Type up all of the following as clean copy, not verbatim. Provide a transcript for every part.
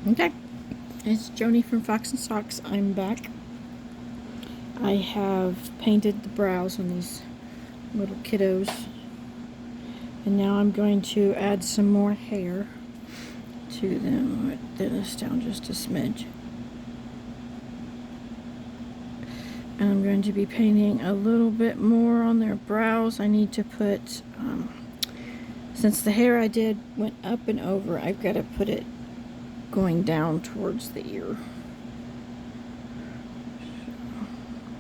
Okay, it's Joni from Fox and Socks. I'm back. I have painted the brows on these little kiddos, and now I'm going to add some more hair to them. I'll thin this down just a smidge. And I'm going to be painting a little bit more on their brows. I need to put, since the hair I did went up and over, I've got to put it going down towards the ear.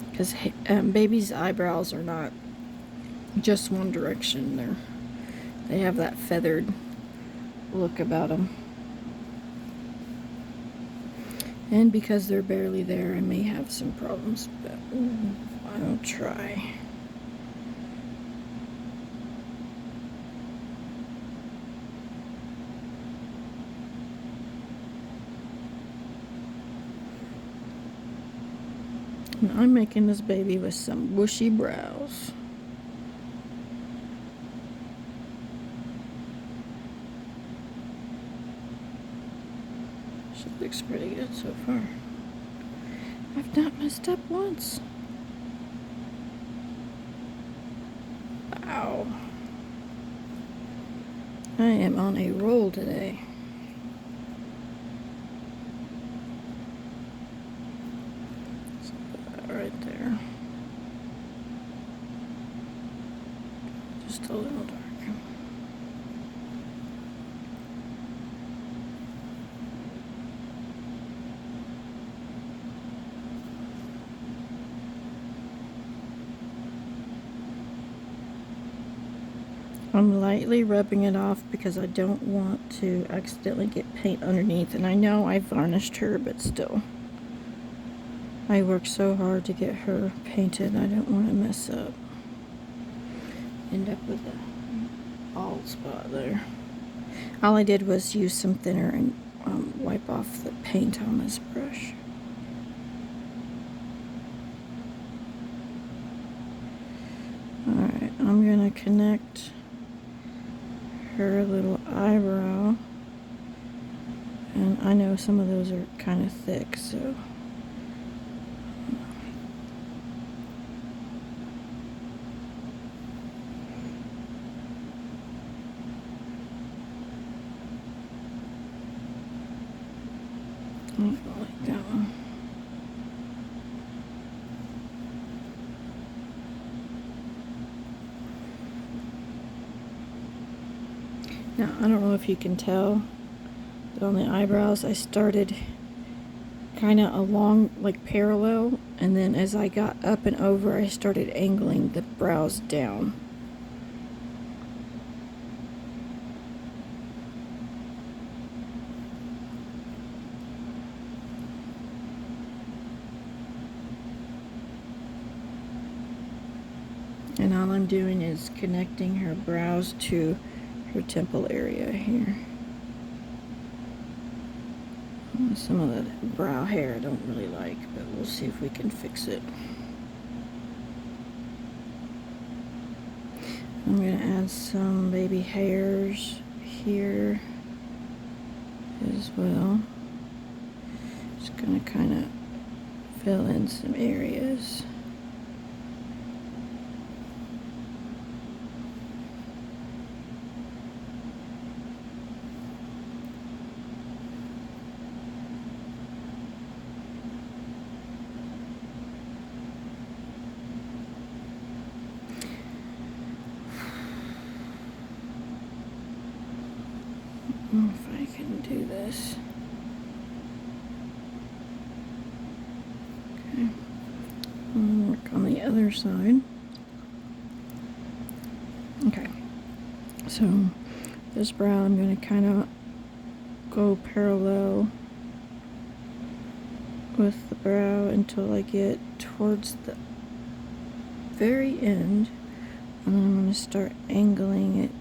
Because baby's eyebrows are not just one direction. They have that feathered look about them. And because they're barely there, I may have some problems, but I'll try. And I'm making this baby with some bushy brows. She looks pretty good so far. I've not messed up once. Wow. I am on a roll today. Right there. Just a little dark. I'm lightly rubbing it off because I don't want to accidentally get paint underneath, and I know I varnished her, but still. I worked so hard to get her painted, I don't want to mess up. End up with a bald spot there. All I did was use some thinner and wipe off the paint on this brush. Alright, I'm going to connect her little eyebrow. And I know some of those are kind of thick, so... I like that one. Now, I don't know if you can tell, but on the eyebrows I started kind of along, like parallel, and then as I got up and over, I started angling the brows down. And all I'm doing is connecting her brows to her temple area here. Some of the brow hair I don't really like, but we'll see if we can fix it. I'm going to add some baby hairs here as well. Just going to kind of fill in some areas. If I can do this. Okay. I'll work on the other side. Okay. So this brow I'm going to kind of go parallel with the brow until I get towards the very end, and then I'm going to start angling it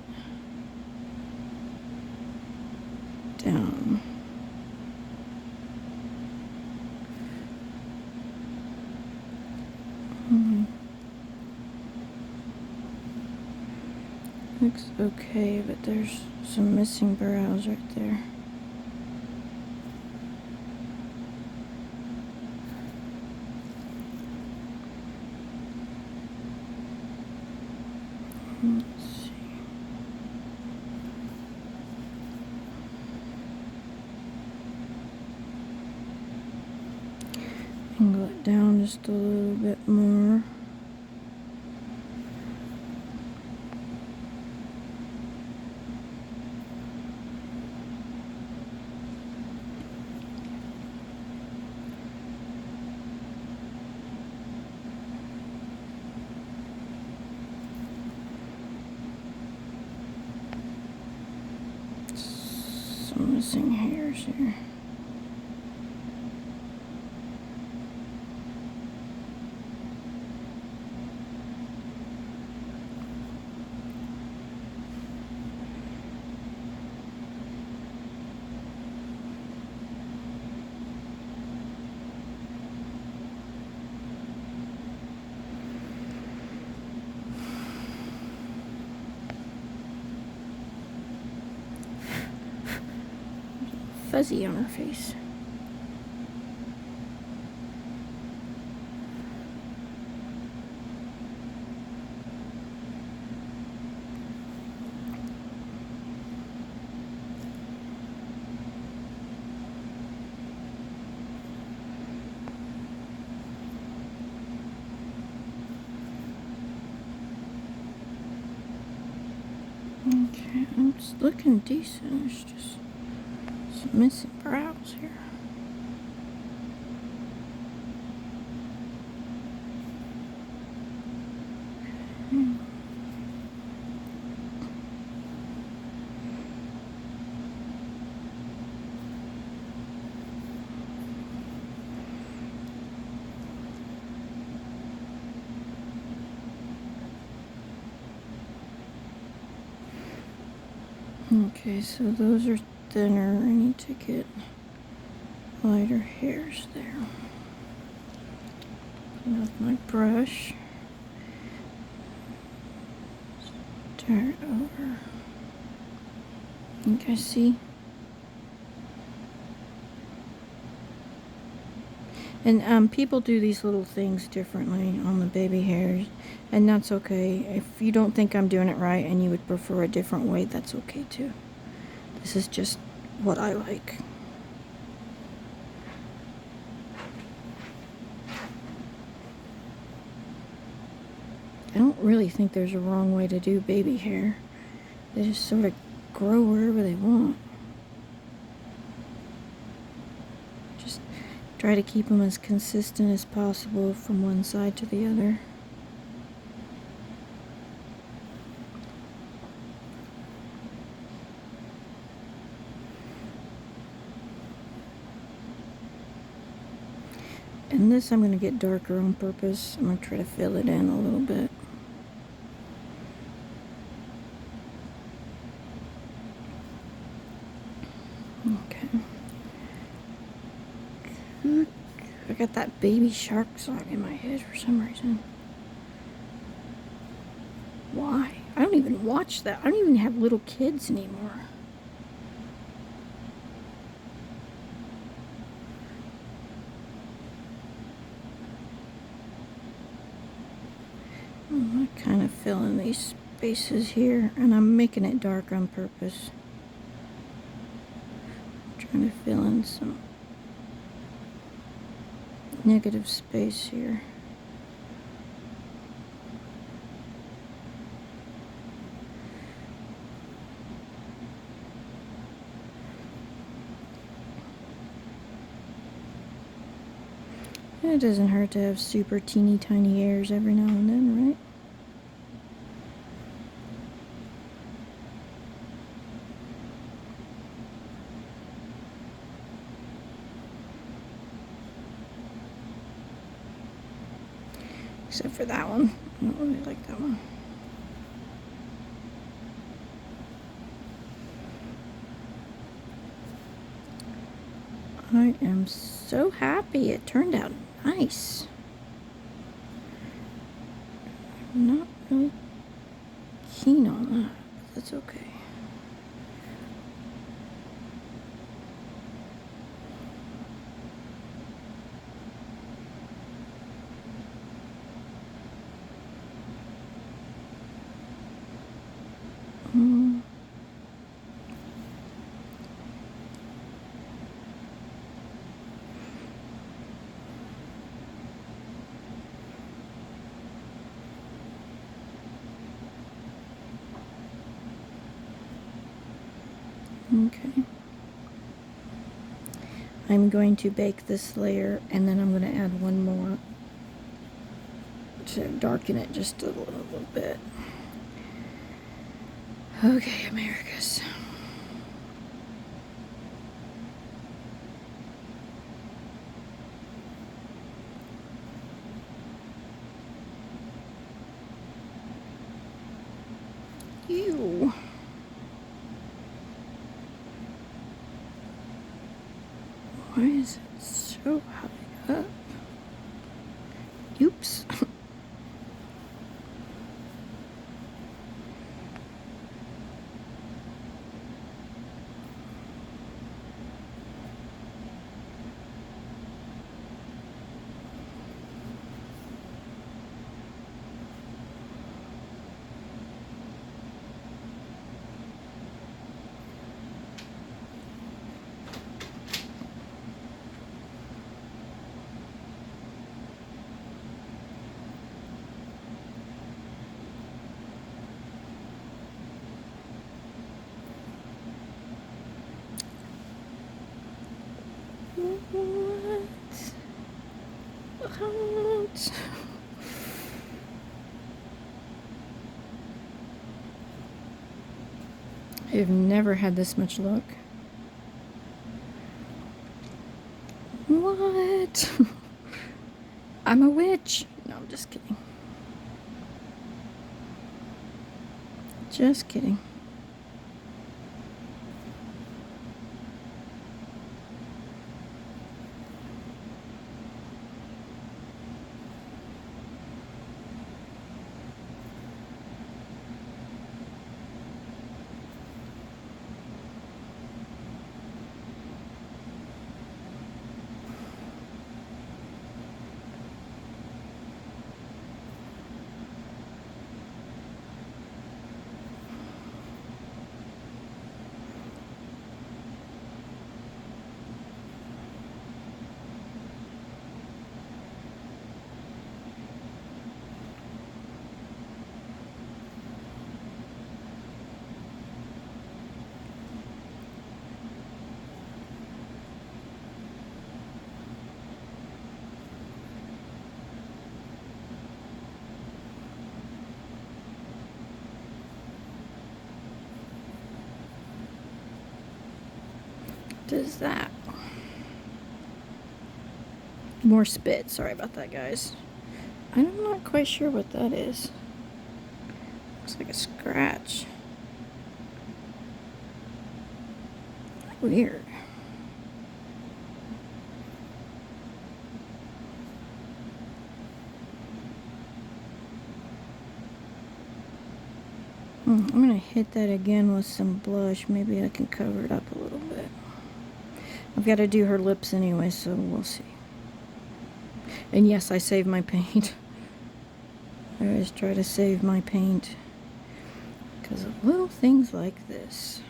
down. Looks okay, but there's some missing brows right there. down just a little bit more. Some missing hairs here. Fuzzy on her face. Okay, it's looking decent. It's just some missing brows here. Okay, so those are thinner. I need to get lighter hairs there. With my brush, turn it over. You guys see? And people do these little things differently on the baby hairs, and that's okay. If you don't think I'm doing it right and you would prefer a different way, that's okay too. This is just what I like. I don't really think there's a wrong way to do baby hair. They just sort of grow wherever they want. Just try to keep them as consistent as possible from one side to the other. And this I'm going to get darker on purpose. I'm going to try to fill it in a little bit. Okay. I got that Baby Shark song in my head for some reason. Why? I don't even watch that. I don't even have little kids anymore. I'm kind of filling these spaces here, and I'm making it dark on purpose. I'm trying to fill in some negative space here. It doesn't hurt to have super teeny tiny hairs every now and then, right? Except for that one. I don't really like that one. I am so happy it turned out nice. I'm not really keen on that, but that's okay. I'm going to bake this layer, and then I'm going to add one more to darken it just a little bit. Okay, Americas. Ew. Why is it so high up? Oops. What? I've never had this much luck. What? I'm a witch. No, I'm just kidding. Just kidding. Does that? More spit. Sorry about that, guys. I'm not quite sure what that is. Looks like a scratch. Weird. I'm gonna hit that again with some blush. Maybe I can cover it up a little bit. I've got to do her lips anyway, so we'll see. And yes, I saved my paint. I always try to save my paint because of little things like this.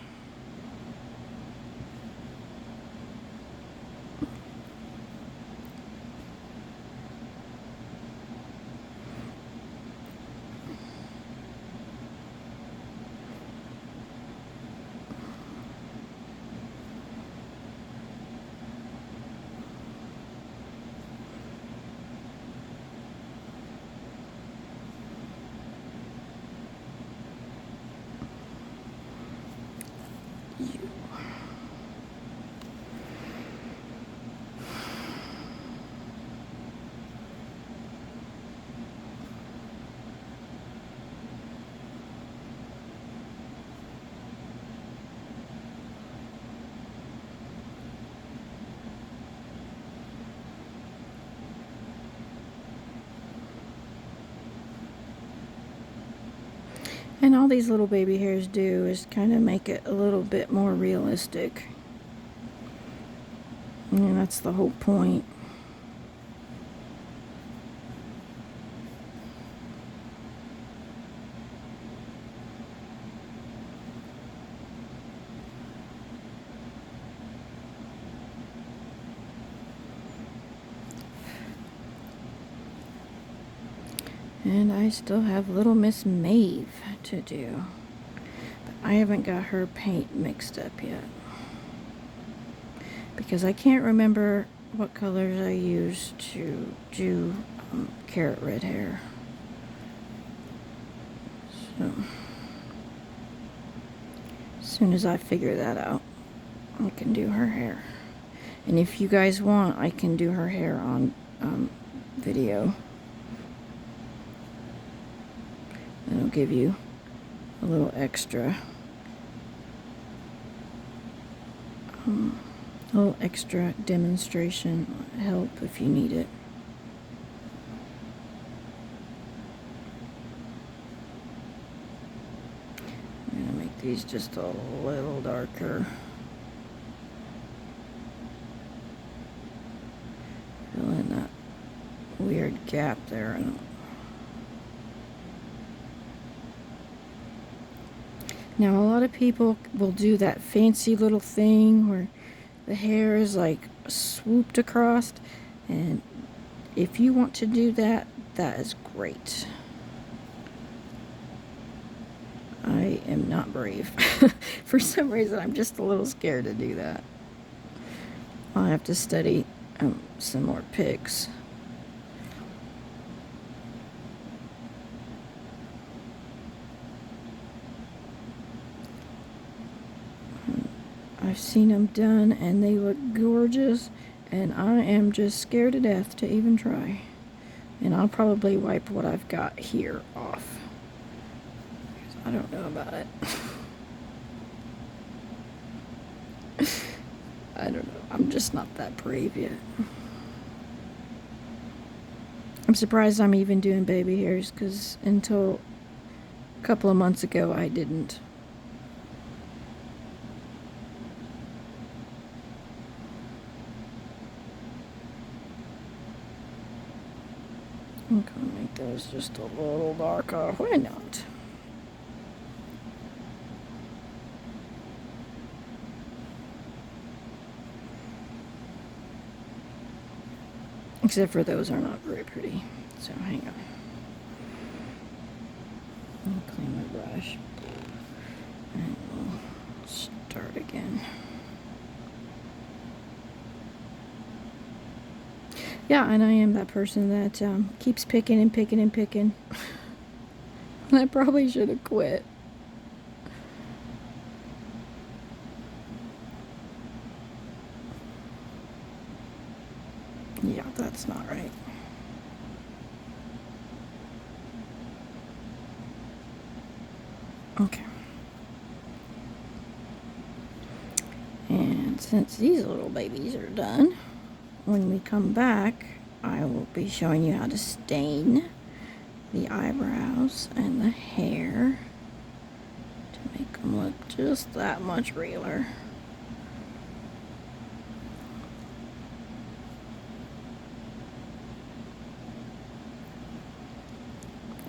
And all these little baby hairs do is kind of make it a little bit more realistic. And that's the whole point. And I still have Little Miss Maeve to do. But I haven't got her paint mixed up yet. because I can't remember what colors I used to do carrot red hair. So, as soon as I figure that out, I can do her hair. And if you guys want, I can do her hair on video. It'll give you a little extra demonstration help if you need it. I'm gonna make these just a little darker. Fill in that weird gap there. Now, a lot of people will do that fancy little thing where the hair is like swooped across, and if you want to do that, that is great. I am not brave. For some reason, I'm just a little scared to do that. I'll have to study some more pics. I've seen them done and they look gorgeous, and I am just scared to death to even try. And I'll probably wipe what I've got here off. I don't know about it. I don't know. I'm just not that brave yet. I'm surprised I'm even doing baby hairs, because until a couple of months ago I didn't. I'm gonna make those just a little darker. Why not? Except for those are not very pretty. So hang on. I'll clean my brush. And we'll start again. Yeah, and I am that person that keeps picking and picking and picking. And I probably should have quit. Yeah, that's not right. Okay. And since these little babies are done, when we come back, I will be showing you how to stain the eyebrows and the hair to make them look just that much realer.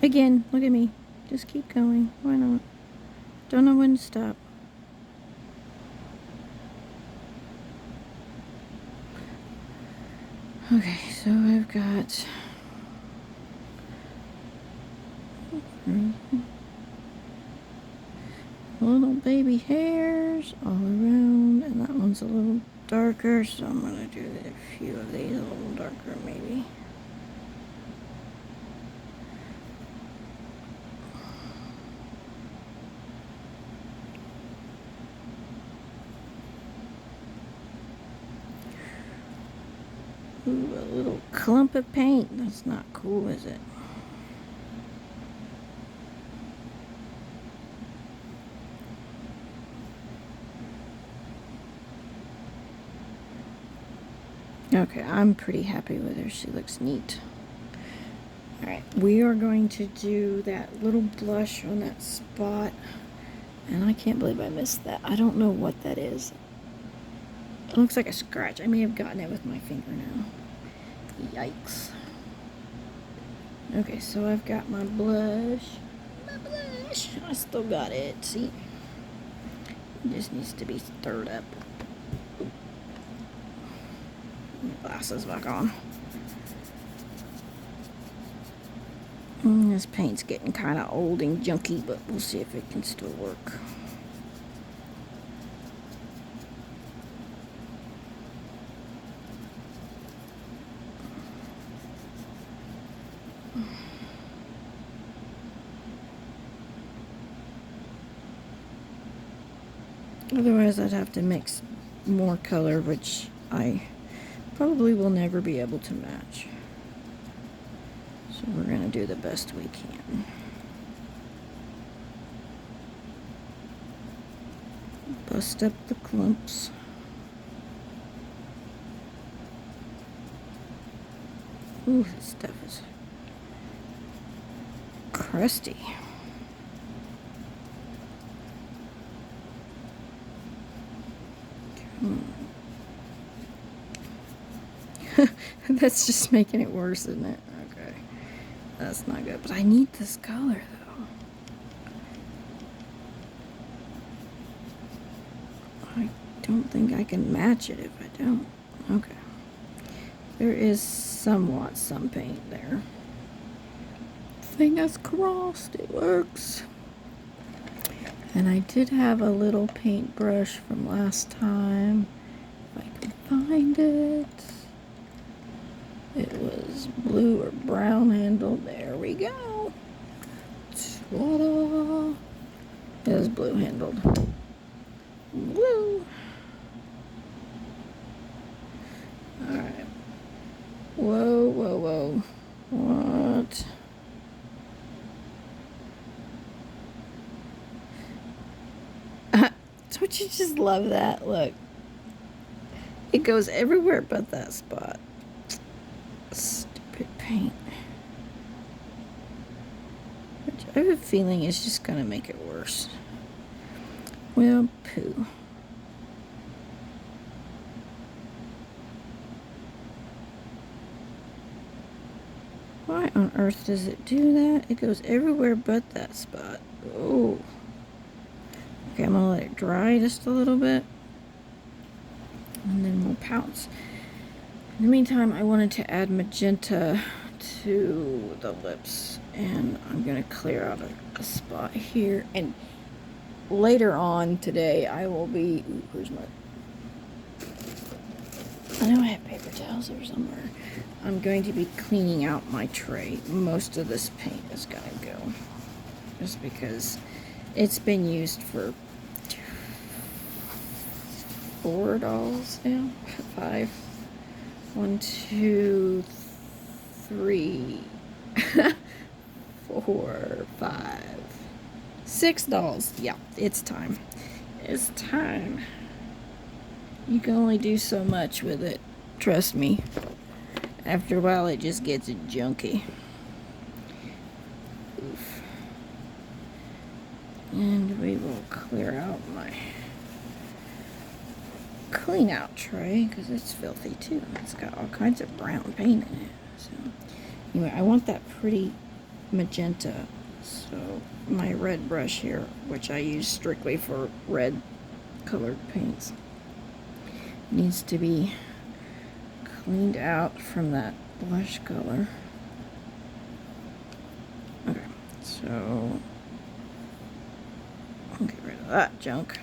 Again, look at me. Just keep going. Why not? Don't know when to stop. Okay, so I've got little baby hairs all around, and that one's a little darker, so I'm gonna do a few of these a little darker maybe. Ooh, a little clump of paint. That's not cool, is it? Okay, I'm pretty happy with her. She looks neat. Alright, we are going to do that little blush on that spot. And I can't believe I missed that. I don't know what that is. It looks like a scratch. I may have gotten it with my fingernail. Yikes. Okay, so I've got my blush. I still got it. See? It just needs to be stirred up. My glasses back on. This paint's getting kind of old and junky, but we'll see if it can still work. Otherwise, I'd have to mix more color, which I probably will never be able to match. So we're going to do the best we can. Bust up the clumps. Ooh, this stuff is crusty. That's just making it worse, isn't it? Okay. That's not good. But I need this color, though. I don't think I can match it if I don't. Okay. There is somewhat some paint there. Fingers crossed it works. And I did have a little paintbrush from last time. If I can find it. It was blue or brown handled. There we go. Ta-da! It was blue handled. Blue. Alright. Whoa, whoa, whoa. What? Don't you just love that? Look. It goes everywhere but that spot. Stupid paint. Which I have a feeling is just gonna make it worse. Well, poo. Why on earth does it do that? It goes everywhere but that spot. Oh. Okay, I'm gonna let it dry just a little bit. And then we'll pounce. In the meantime, I wanted to add magenta to the lips. And I'm gonna clear out a spot here. And later on today, I will be... Ooh, where's my... I know I have paper towels there somewhere. I'm going to be cleaning out my tray. Most of this paint is gonna go. Just because it's been used for 4 dolls now. 5. 1, 2, 3, 4, 5, 6 dolls. Yeah, it's time. It's time. You can only do so much with it. Trust me. After a while, it just gets junky. Oof. And we will clear out my clean out tray because it's filthy too. It's got all kinds of brown paint in it. So anyway, I want that pretty magenta. So my red brush here, which I use strictly for red colored paints, needs to be cleaned out from that blush color. Okay, so I'll get rid of that junk.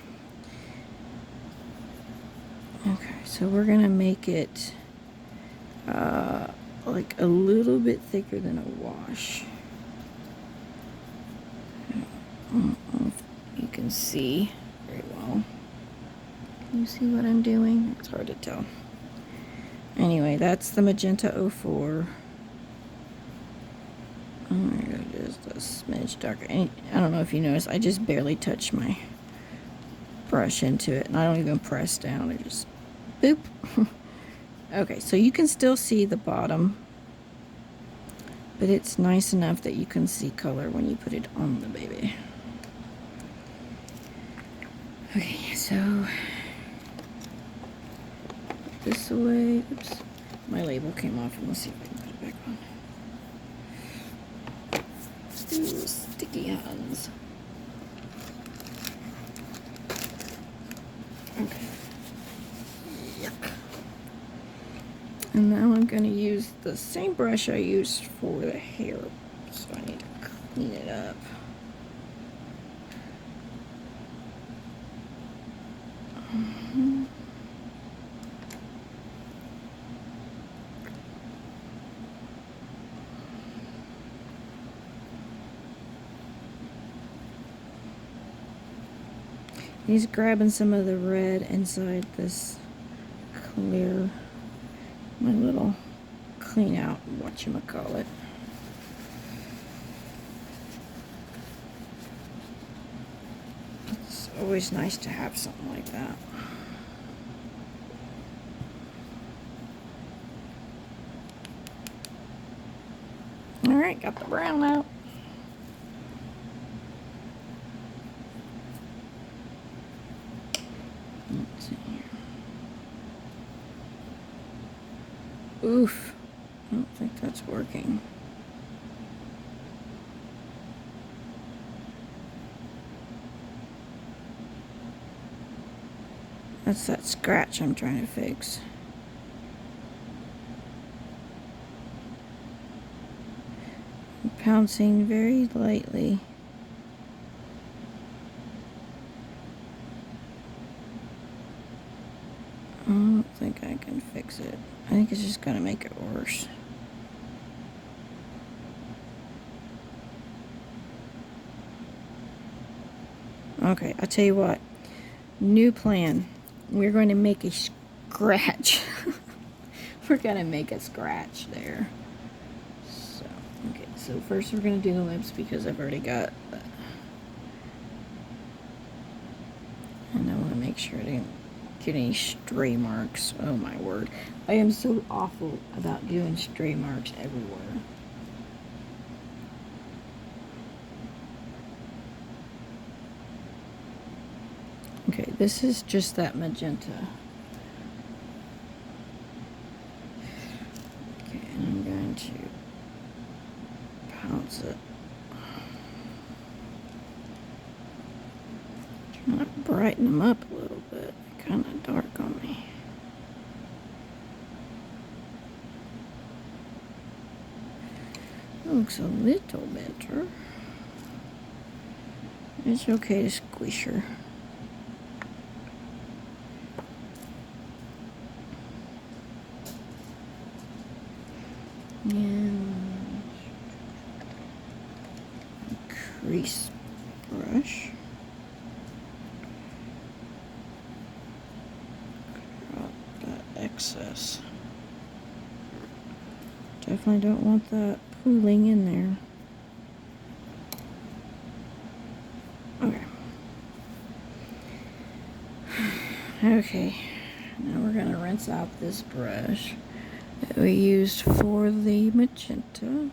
Okay, so we're gonna make it like a little bit thicker than a wash. I don't know if you can see very well. Can you see what I'm doing? It's hard to tell. Anyway, that's the magenta 04. I'm gonna go just a smidge darker. And I don't know if you notice, I just barely touch my brush into it, and I don't even press down. I just boop. Okay, so you can still see the bottom, but it's nice enough that you can see color when you put it on the baby. Okay, so this away. Oops, my label came off, and let's see if I can put it back on. Ooh, sticky hands. Okay. Yuck. And now I'm going to use the same brush I used for the hair. So I need to clean it up. He's grabbing some of the red inside this clear, my little clean out, whatchamacallit. It's always nice to have something like that. Alright, got the brown out. Let's see here. Oof. I don't think that's working. That's that scratch I'm trying to fix. I'm pouncing very lightly. I don't think I can fix it. I think it's just gonna make it worse. Okay, I'll tell you what. New plan. We're going to make a scratch. We're gonna make a scratch there. So, okay, so first we're gonna do the lips because I've already got that. And I want to make sure I didn't get any stray marks. Oh my word. I am so awful about doing stray marks everywhere. Okay, this is just that magenta. Okay, and I'm going to pounce it. Trying to brighten them up a little bit. They're kind of dark on me. Looks a little better. It's okay to squish her. And crease brush. Clear out that excess. Definitely don't want that pooling in there. Okay. Okay. Now we're going to rinse out this brush that we used for the magenta.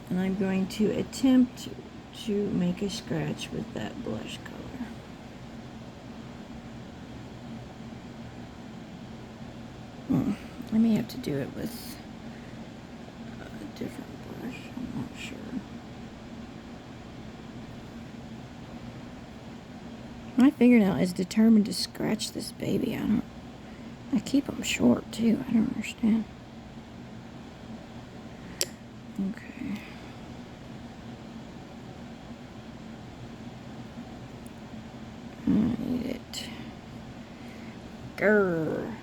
And I'm going to attempt to make a scratch with that blush color. I may have to do it with a different brush. I'm not sure. My fingernail is determined to scratch this baby. I keep them short too. I don't understand. Okay. I need it. Grrr.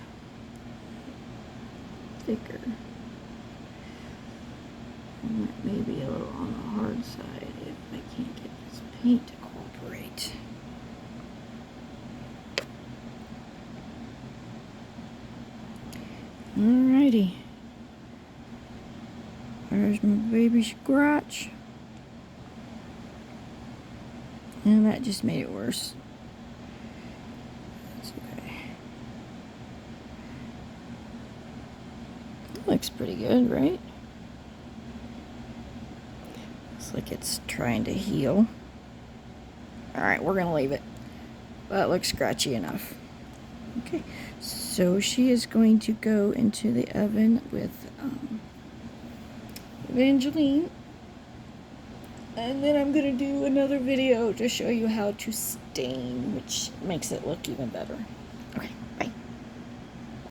Thicker. And that may be a little on the hard side if I can't get this paint to cooperate. Alrighty. There's my baby scratch. And that just made it worse. That's okay. That looks pretty good, right? Looks like it's trying to heal. Alright, we're gonna leave it. That looks scratchy enough. Okay, so she is going to go into the oven with Evangeline. And then I'm going to do another video to show you how to stain, which makes it look even better.